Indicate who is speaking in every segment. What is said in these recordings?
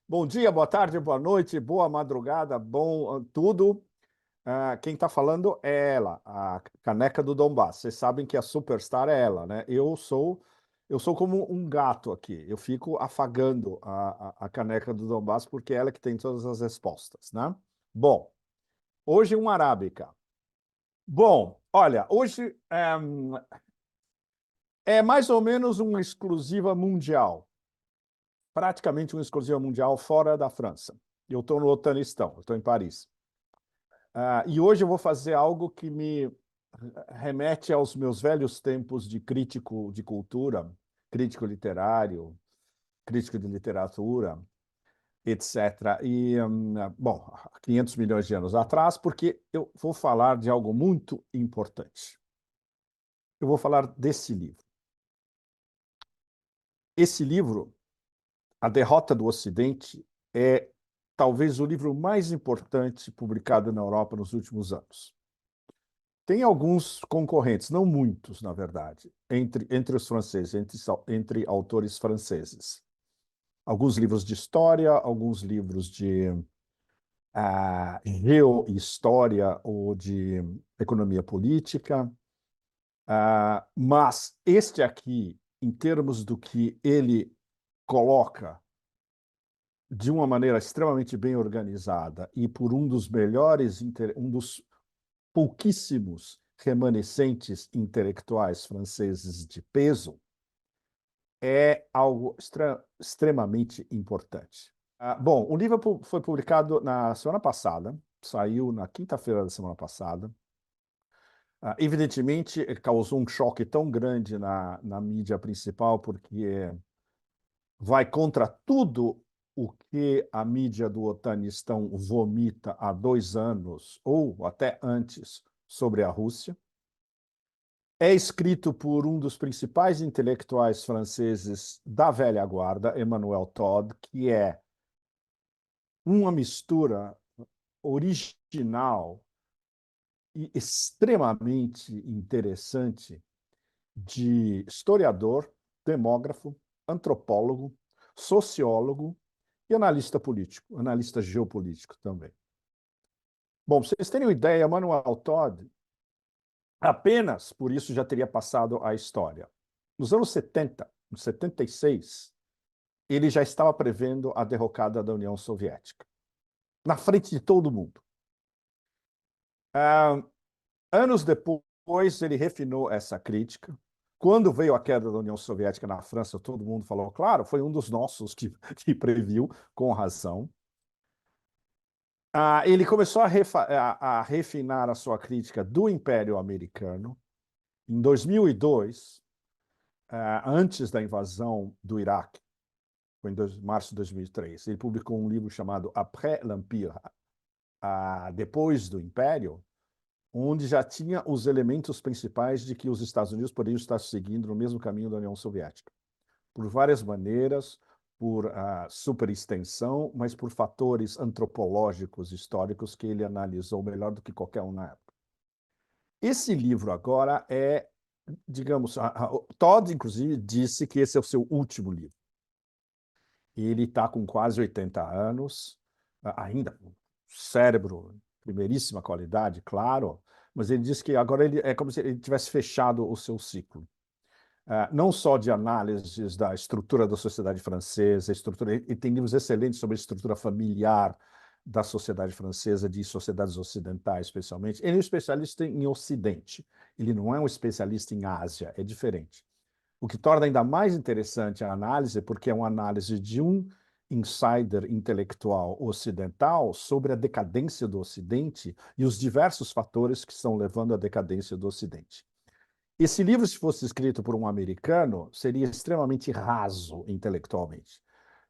Speaker 1: Bom dia, boa tarde, boa noite, boa madrugada, bom tudo. Quem está falando é ela, a caneca do Donbass. Vocês sabem que a superstar é ela, né? Eu sou como um gato aqui. Eu fico afagando a caneca do Donbass porque é ela que tem todas as respostas, né? Bom, hoje um arábica. Bom, olha, hoje é mais ou menos uma exclusiva mundial. Praticamente uma exclusiva mundial fora da França. Eu estou no Otanistão, eu estou em Paris. E hoje eu vou fazer algo que me remete aos meus velhos tempos de crítico de cultura, crítico literário, crítico de literatura, etc. Bom, 500 milhões de anos atrás, porque eu vou falar de algo muito importante. Eu vou falar desse livro. Esse livro, A Derrota do Ocidente, é talvez o livro mais importante publicado na Europa nos últimos anos. Tem alguns concorrentes, não muitos, na verdade, entre os franceses, entre autores franceses. Alguns livros de história, alguns livros de geohistória ou de economia política. Mas este aqui, em termos do que ele coloca de uma maneira extremamente bem organizada e por um dos melhores, um dos pouquíssimos remanescentes intelectuais franceses de peso, é algo extremamente importante. Bom, o livro foi publicado na semana passada, saiu na quinta-feira da semana passada. Evidentemente, causou um choque tão grande na mídia principal, porque vai contra tudo o que a mídia do Otanistão vomita há 2 anos, ou até antes, sobre a Rússia. É escrito por um dos principais intelectuais franceses da velha guarda, Emmanuel Todd, que é uma mistura original e extremamente interessante de historiador, demógrafo, antropólogo, sociólogo e analista político, analista geopolítico também. Bom, pra vocês terem uma ideia, Emmanuel Todd apenas por isso já teria passado a história. Nos anos 70, em 76, ele já estava prevendo a derrocada da União Soviética, na frente de todo mundo. Anos depois, ele refinou essa crítica. Quando veio a queda da União Soviética na França, todo mundo falou, claro, foi um dos nossos que previu, com razão. Ele começou a refinar a sua crítica do Império Americano. Em 2002, antes da invasão do Iraque, foi em março de 2003, ele publicou um livro chamado Après l'Empire, Depois do Império, onde já tinha os elementos principais de que os Estados Unidos poderiam estar seguindo no mesmo caminho da União Soviética. Por várias maneiras, por superextensão, mas por fatores antropológicos, históricos, que ele analisou melhor do que qualquer um na época. Esse livro agora é, digamos, Todd, inclusive, disse que esse é o seu último livro. Ele está com quase 80 anos, ainda cérebro, primeiríssima qualidade, claro, mas ele disse que agora ele é como se ele tivesse fechado o seu ciclo. Não só de análises da estrutura da sociedade francesa, ele tem livros excelentes sobre a estrutura familiar da sociedade francesa, de sociedades ocidentais, especialmente. Ele é um especialista em Ocidente, ele não é um especialista em Ásia, é diferente. O que torna ainda mais interessante a análise, porque é uma análise de um insider intelectual ocidental sobre a decadência do Ocidente e os diversos fatores que estão levando à decadência do Ocidente. Esse livro, se fosse escrito por um americano, seria extremamente raso intelectualmente.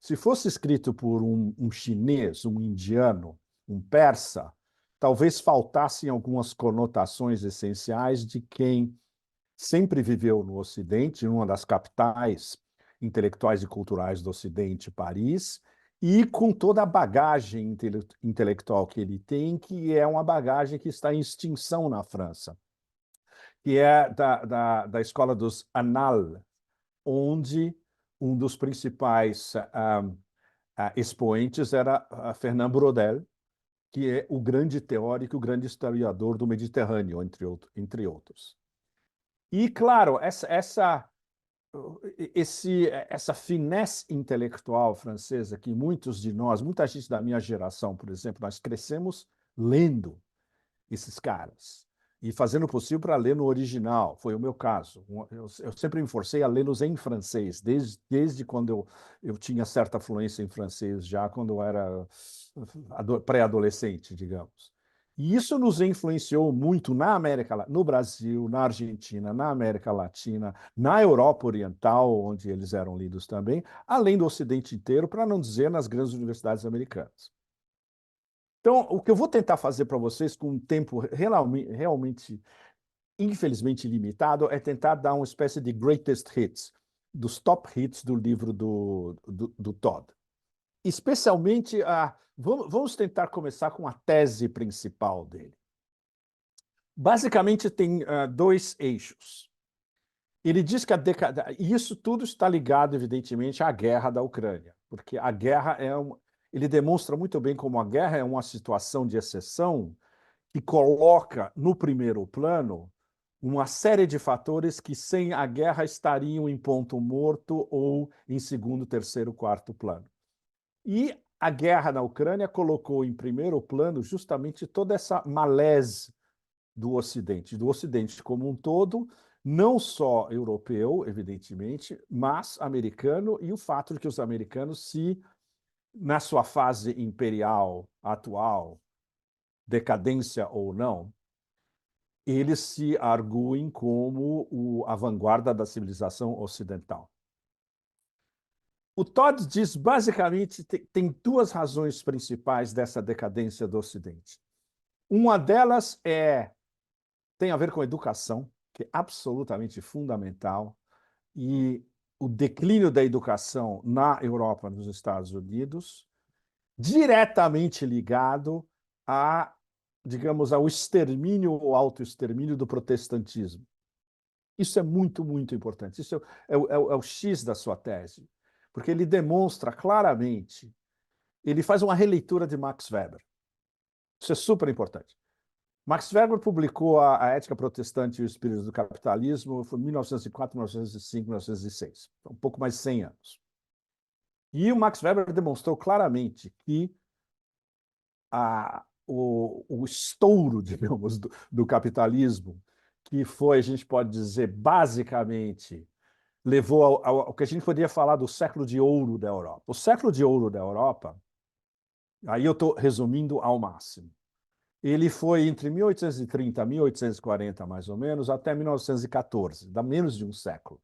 Speaker 1: Se fosse escrito por um chinês, um indiano, um persa, talvez faltassem algumas conotações essenciais de quem sempre viveu no Ocidente, em uma das capitais intelectuais e culturais do Ocidente, Paris, e com toda a bagagem intelectual que ele tem, que é uma bagagem que está em extinção na França, que é da escola dos Annales, onde um dos principais expoentes era Fernand Braudel, que é o grande teórico, o grande historiador do Mediterrâneo, entre outros. E, claro, essa finesse intelectual francesa que muitos de nós, muita gente da minha geração, por exemplo, nós crescemos lendo esses caras e fazendo o possível para ler no original. Foi o meu caso. Eu sempre me forcei a lê-los em francês, desde quando eu tinha certa fluência em francês, já quando eu era pré-adolescente, digamos. E isso nos influenciou muito na América, no Brasil, na Argentina, na América Latina, na Europa Oriental, onde eles eram lidos também, além do Ocidente inteiro, para não dizer nas grandes universidades americanas. Então, o que eu vou tentar fazer para vocês com um tempo realmente, infelizmente, limitado, é tentar dar uma espécie de greatest hits, dos top hits do livro do Todd. Especialmente, vamos tentar começar com a tese principal dele. Basicamente, tem dois eixos. Ele diz que e isso tudo está ligado, evidentemente, à guerra da Ucrânia, porque a guerra ele demonstra muito bem como a guerra é uma situação de exceção que coloca no primeiro plano uma série de fatores que sem a guerra estariam em ponto morto ou em segundo, terceiro, quarto plano. E a guerra na Ucrânia colocou em primeiro plano justamente toda essa malese do Ocidente como um todo, não só europeu, evidentemente, mas americano, e o fato de que os americanos, na sua fase imperial atual, decadência ou não, eles se arguem como a vanguarda da civilização ocidental. O Todd diz, basicamente, tem duas razões principais dessa decadência do Ocidente. Uma delas tem a ver com educação, que é absolutamente fundamental, e o declínio da educação na Europa, nos Estados Unidos, diretamente ligado digamos, ao extermínio ou autoextermínio do protestantismo. Isso é muito, muito importante. Isso é o X da sua tese, porque ele demonstra claramente, ele faz uma releitura de Max Weber. Isso é super importante. Max Weber publicou a Ética Protestante e o Espírito do Capitalismo em 1904, 1905, 1906, um pouco mais de 100 anos. E o Max Weber demonstrou claramente que o estouro, digamos, do capitalismo, que foi, a gente pode dizer, basicamente, levou ao que a gente poderia falar do século de ouro da Europa. O século de ouro da Europa, aí eu estou resumindo ao máximo, ele foi entre 1830 e 1840, mais ou menos, até 1914, dá menos de um século.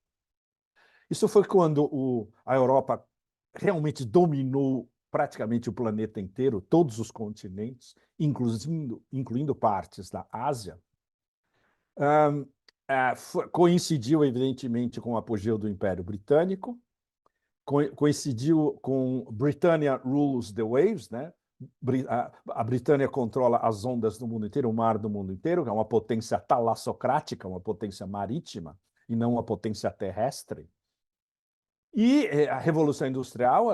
Speaker 1: Isso foi quando a Europa realmente dominou praticamente o planeta inteiro, todos os continentes, incluindo partes da Ásia. Coincidiu, evidentemente, com o apogeu do Império Britânico, coincidiu com Britannia Rules the Waves, né? A Britânia controla as ondas do mundo inteiro, o mar do mundo inteiro, é uma potência talassocrática, uma potência marítima, e não uma potência terrestre. E a Revolução Industrial,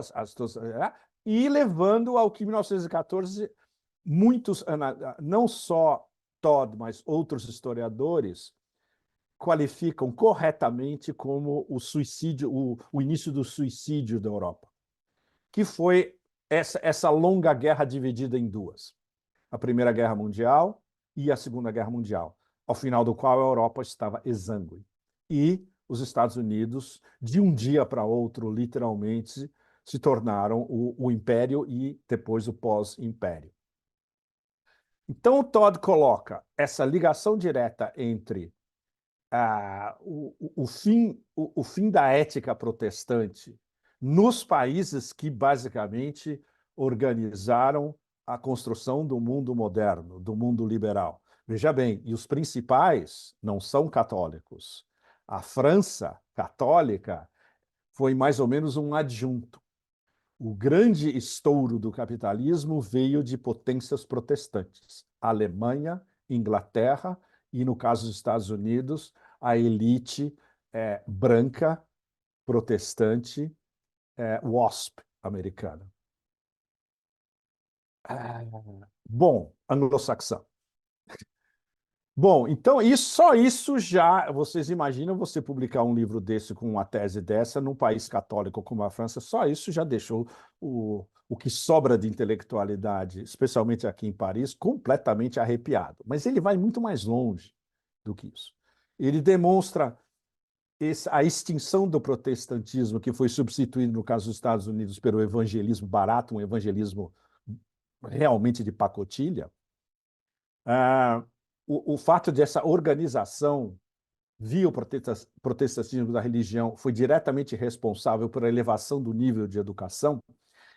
Speaker 1: e levando ao que, em 1914, muitos, não só Todd, mas outros historiadores, qualificam corretamente como o suicídio, o início do suicídio da Europa, que foi essa longa guerra dividida em duas. A Primeira Guerra Mundial e a Segunda Guerra Mundial, ao final do qual a Europa estava exângue. E os Estados Unidos, de um dia para outro, literalmente, se tornaram o império e depois o pós-império. Então, o Todd coloca essa ligação direta entre o fim da ética protestante nos países que, basicamente, organizaram a construção do mundo moderno, do mundo liberal. Veja bem, e os principais não são católicos. A França católica foi mais ou menos um adjunto. O grande estouro do capitalismo veio de potências protestantes. Alemanha, Inglaterra e, no caso dos Estados Unidos, a elite branca, protestante, WASP americana. Bom, anglo-saxão. Bom, então só isso já, vocês imaginam você publicar um livro desse com uma tese dessa num país católico como a França, só isso já deixou o que sobra de intelectualidade, especialmente aqui em Paris, completamente arrepiado. Mas ele vai muito mais longe do que isso. Ele demonstra a extinção do protestantismo, que foi substituído, no caso dos Estados Unidos, pelo evangelismo barato, um evangelismo realmente de pacotilha. O fato dessa organização via o protestantismo da religião foi diretamente responsável pela elevação do nível de educação,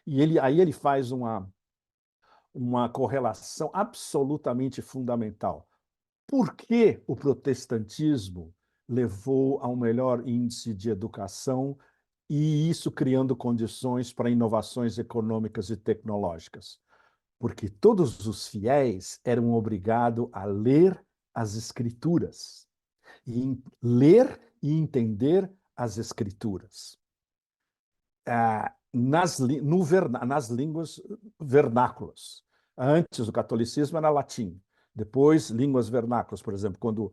Speaker 1: e aí ele faz uma correlação absolutamente fundamental. Por que o protestantismo levou a um melhor índice de educação e isso criando condições para inovações econômicas e tecnológicas? Porque todos os fiéis eram obrigados a ler as Escrituras, e ler e entender as Escrituras nas línguas vernáculas. Antes, o catolicismo era latim. Depois, línguas vernáculas, por exemplo, quando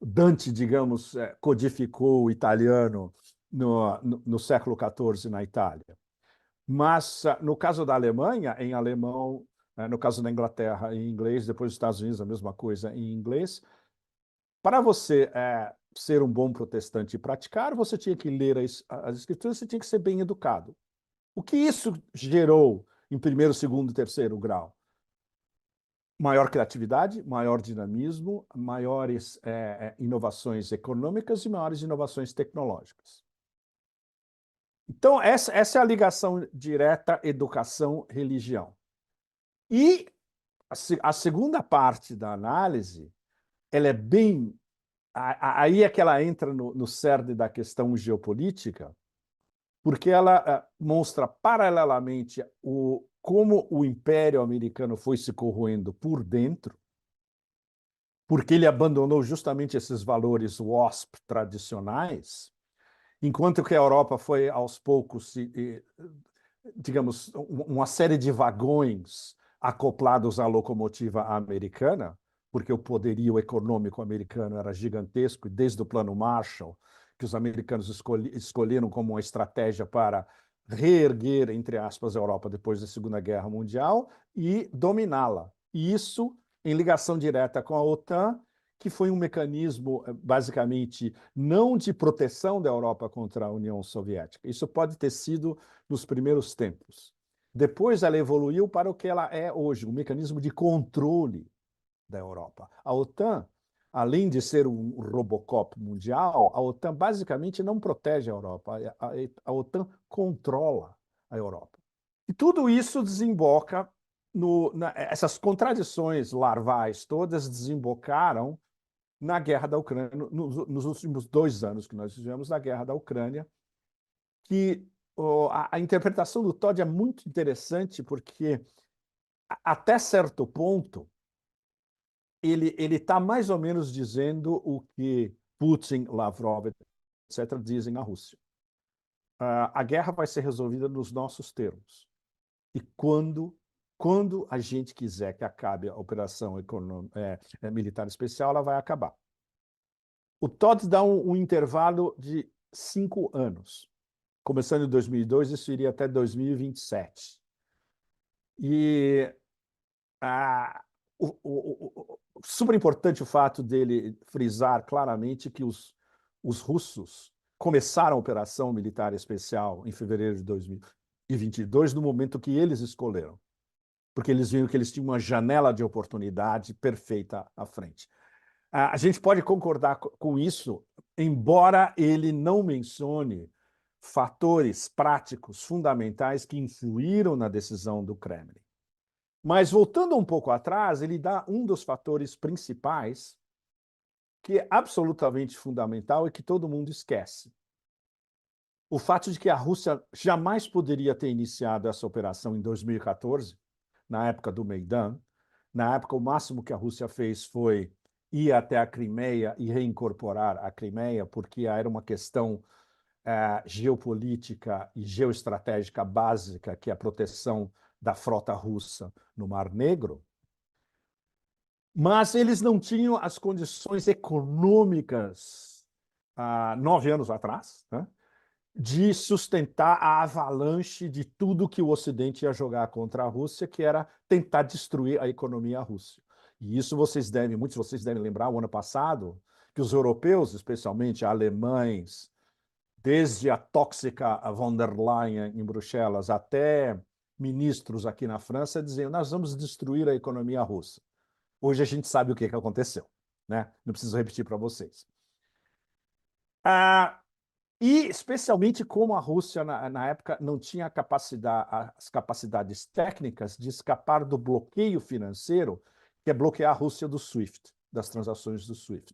Speaker 1: Dante, digamos, codificou o italiano no século XIV na Itália. Mas, no caso da Alemanha, em alemão, no caso da Inglaterra, em inglês, depois dos Estados Unidos, a mesma coisa em inglês. Para você ser um bom protestante e praticar, você tinha que ler as Escrituras, você tinha que ser bem educado. O que isso gerou em primeiro, segundo e terceiro grau? Maior criatividade, maior dinamismo, maiores inovações econômicas e maiores inovações tecnológicas. Então, essa é a ligação direta educação-religião. E a segunda parte da análise, ela é bem... Aí é que ela entra no cerne da questão geopolítica, porque ela mostra paralelamente como o Império Americano foi se corroendo por dentro, porque ele abandonou justamente esses valores WASP tradicionais, enquanto que a Europa foi, aos poucos, digamos, uma série de vagões acoplados à locomotiva americana, porque o poderio econômico americano era gigantesco, e desde o Plano Marshall, que os americanos escolheram como uma estratégia para reerguer, entre aspas, a Europa depois da Segunda Guerra Mundial e dominá-la. E isso em ligação direta com a OTAN, que foi um mecanismo, basicamente, não de proteção da Europa contra a União Soviética. Isso pode ter sido nos primeiros tempos. Depois ela evoluiu para o que ela é hoje, um mecanismo de controle da Europa. A OTAN, além de ser um Robocop mundial, a OTAN basicamente não protege a Europa, a OTAN controla a Europa. E tudo isso desemboca essas contradições larvais todas desembocaram na guerra da Ucrânia, nos últimos 2 anos que nós vivemos na guerra da Ucrânia, que a interpretação do Todd é muito interessante porque, até certo ponto, ele está mais ou menos dizendo o que Putin, Lavrov, etc., dizem na Rússia. A guerra vai ser resolvida nos nossos termos. E quando a gente quiser que acabe a operação militar especial, ela vai acabar. O Todd dá um intervalo de 5 anos. Começando em 2002, isso iria até 2027. E super importante o fato dele frisar claramente que os russos começaram a operação militar especial em fevereiro de 2022, no momento que eles escolheram, porque eles viram que eles tinham uma janela de oportunidade perfeita à frente. A gente pode concordar com isso, embora ele não mencione fatores práticos fundamentais que influíram na decisão do Kremlin. Mas, voltando um pouco atrás, ele dá um dos fatores principais que é absolutamente fundamental e que todo mundo esquece. O fato de que a Rússia jamais poderia ter iniciado essa operação em 2014, na época do Maidan. Na época, o máximo que a Rússia fez foi ir até a Crimeia e reincorporar a Crimeia, porque era uma questão geopolítica e geoestratégica básica, que é a proteção da frota russa no Mar Negro, mas eles não tinham as condições econômicas, 9 anos atrás, né, de sustentar a avalanche de tudo que o Ocidente ia jogar contra a Rússia, que era tentar destruir a economia russa. E isso muitos de vocês devem lembrar, o ano passado, que os europeus, especialmente alemães, desde a tóxica von der Leyen em Bruxelas até ministros aqui na França, diziam: nós vamos destruir a economia russa. Hoje a gente sabe o que aconteceu, né? Não preciso repetir para vocês. E especialmente como a Rússia, na época, não tinha as capacidades técnicas de escapar do bloqueio financeiro, que é bloquear a Rússia do SWIFT, das transações do SWIFT.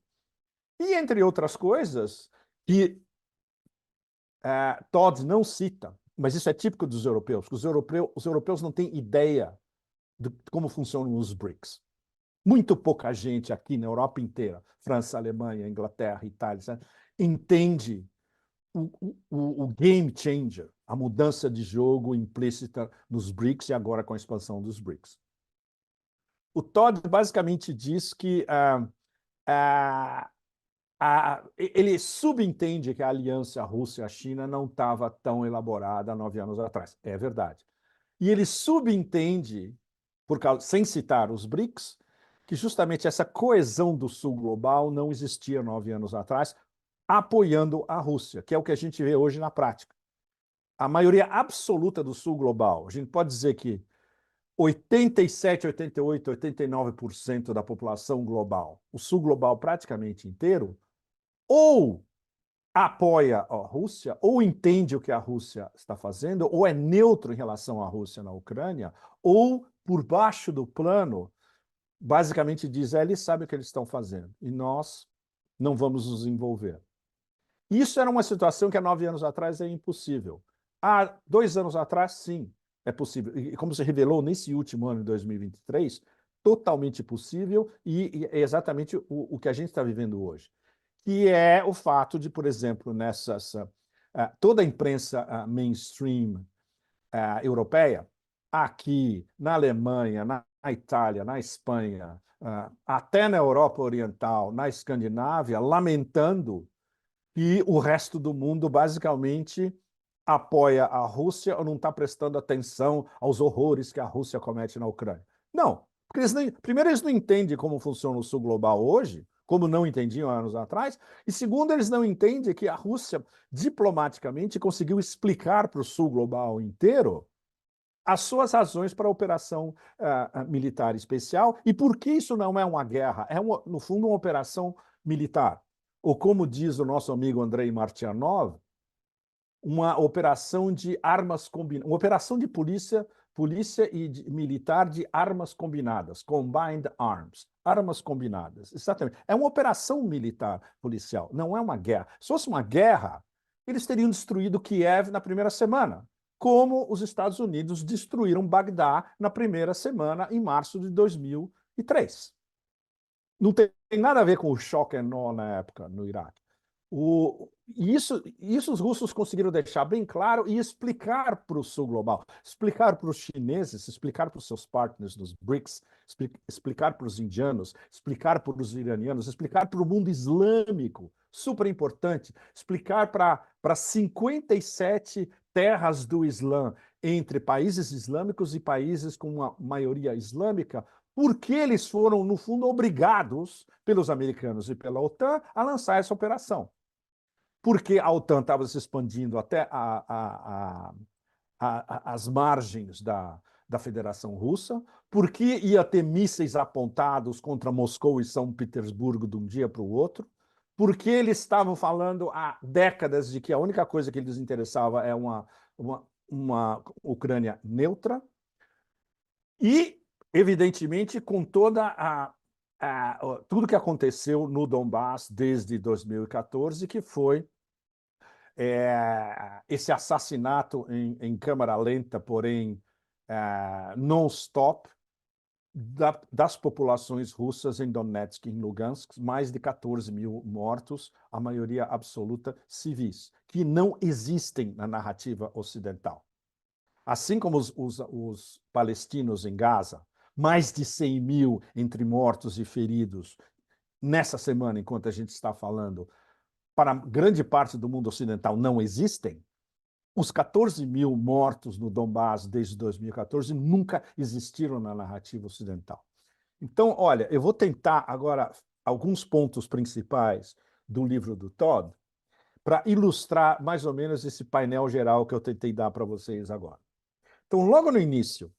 Speaker 1: E, entre outras coisas, que Todd não cita, mas isso é típico dos europeus, que os europeus não têm ideia de como funcionam os BRICS. Muito pouca gente aqui na Europa inteira, França, Alemanha, Inglaterra, Itália, entende o game changer, a mudança de jogo implícita nos BRICS e agora com a expansão dos BRICS. O Todd basicamente diz que ele subentende que a aliança Rússia-China não estava tão elaborada 9 anos atrás. É verdade. E ele subentende, sem citar os BRICS, que justamente essa coesão do Sul global não existia 9 anos atrás, apoiando a Rússia, que é o que a gente vê hoje na prática. A maioria absoluta do Sul global, a gente pode dizer que 87, 88, 89% da população global, o Sul global praticamente inteiro, ou apoia a Rússia, ou entende o que a Rússia está fazendo, ou é neutro em relação à Rússia na Ucrânia, ou, por baixo do plano, basicamente diz: eles sabem o que eles estão fazendo, e nós não vamos nos envolver. Isso era uma situação que há 9 anos atrás é impossível. Há 2 anos atrás, sim, é possível. E como se revelou nesse último ano, de 2023, totalmente possível, e é exatamente o que a gente está vivendo hoje. Que é o fato de, por exemplo, toda a imprensa mainstream europeia, aqui na Alemanha, na Itália, na Espanha, até na Europa Oriental, na Escandinávia, lamentando que o resto do mundo basicamente apoia a Rússia ou não está prestando atenção aos horrores que a Rússia comete na Ucrânia. Não, porque primeiro, eles não entendem como funciona o Sul global hoje, como não entendiam anos atrás, e segundo, eles não entendem que a Rússia, diplomaticamente, conseguiu explicar para o Sul global inteiro as suas razões para a operação militar especial e por que isso não é uma guerra, no fundo, uma operação militar. Ou como diz o nosso amigo Andrei Martyanov, uma operação de armas combinadas, uma operação de polícia e militar de armas combinadas, combined arms, armas combinadas, exatamente. É uma operação militar policial, não é uma guerra. Se fosse uma guerra, eles teriam destruído Kiev na primeira semana, como os Estados Unidos destruíram Bagdá na primeira semana, em março de 2003. Não tem nada a ver com o shock and awe na época, no Iraque. Isso os russos conseguiram deixar bem claro e explicar para o Sul global, explicar para os chineses, explicar para os seus partners nos BRICS, explicar para os indianos, explicar para os iranianos, explicar para o mundo islâmico, super importante, explicar para 57 terras do Islã, entre países islâmicos e países com uma maioria islâmica, porque eles foram, no fundo, obrigados pelos americanos e pela OTAN a lançar essa operação. Porque a OTAN estava se expandindo até as margens da Federação Russa, porque ia ter mísseis apontados contra Moscou e São Petersburgo de um dia para o outro, porque eles estavam falando há décadas de que a única coisa que lhes interessava é uma Ucrânia neutra, e, evidentemente, com tudo que aconteceu no Donbass desde 2014, que foi esse assassinato em câmara lenta, porém non-stop, das populações russas em Donetsk e em Lugansk, mais de 14 mil mortos, a maioria absoluta civis, que não existem na narrativa ocidental. Assim como os palestinos em Gaza, mais de 100 mil entre mortos e feridos nessa semana, enquanto a gente está falando, para grande parte do mundo ocidental não existem. Os 14 mil mortos no Donbás desde 2014 nunca existiram na narrativa ocidental. Então, olha, eu vou tentar agora alguns pontos principais do livro do Todd para ilustrar mais ou menos esse painel geral que eu tentei dar para vocês agora. Então, logo no início,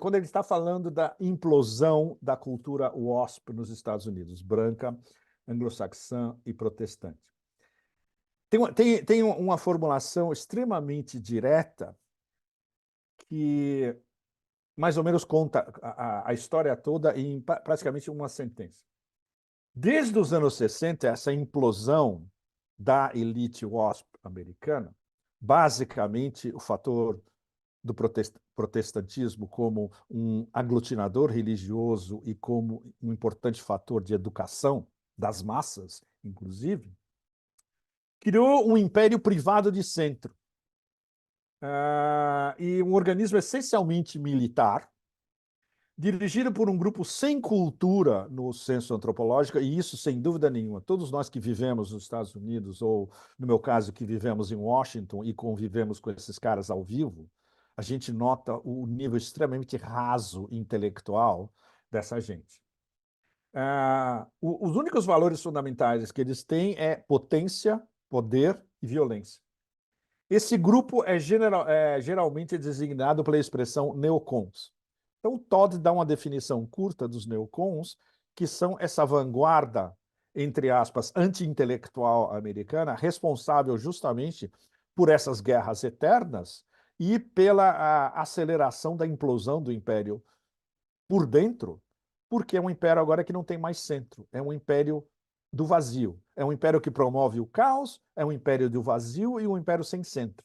Speaker 1: quando ele está falando da implosão da cultura WASP nos Estados Unidos, branca, anglo-saxã e protestante. Tem uma formulação extremamente direta que mais ou menos conta a história toda em praticamente uma sentença. Desde os anos 60, essa implosão da elite WASP americana, basicamente o fator do protestantismo como um aglutinador religioso e como um importante fator de educação das massas, inclusive, criou um império privado de centro. E um organismo essencialmente militar, dirigido por um grupo sem cultura no senso antropológico, e isso sem dúvida nenhuma. Todos nós que vivemos nos Estados Unidos, ou no meu caso, que vivemos em Washington e convivemos com esses caras ao vivo, a gente nota o nível extremamente raso intelectual dessa gente. Os únicos valores fundamentais que eles têm é potência, poder e violência. Esse grupo é geralmente designado pela expressão neocons. Então, Todd dá uma definição curta dos neocons, que são essa vanguarda, entre aspas, anti-intelectual americana, responsável justamente por essas guerras eternas e pela aceleração da implosão do império por dentro, porque é um império agora que não tem mais centro, é um império do vazio, é um império que promove o caos, é um império do vazio e um império sem centro.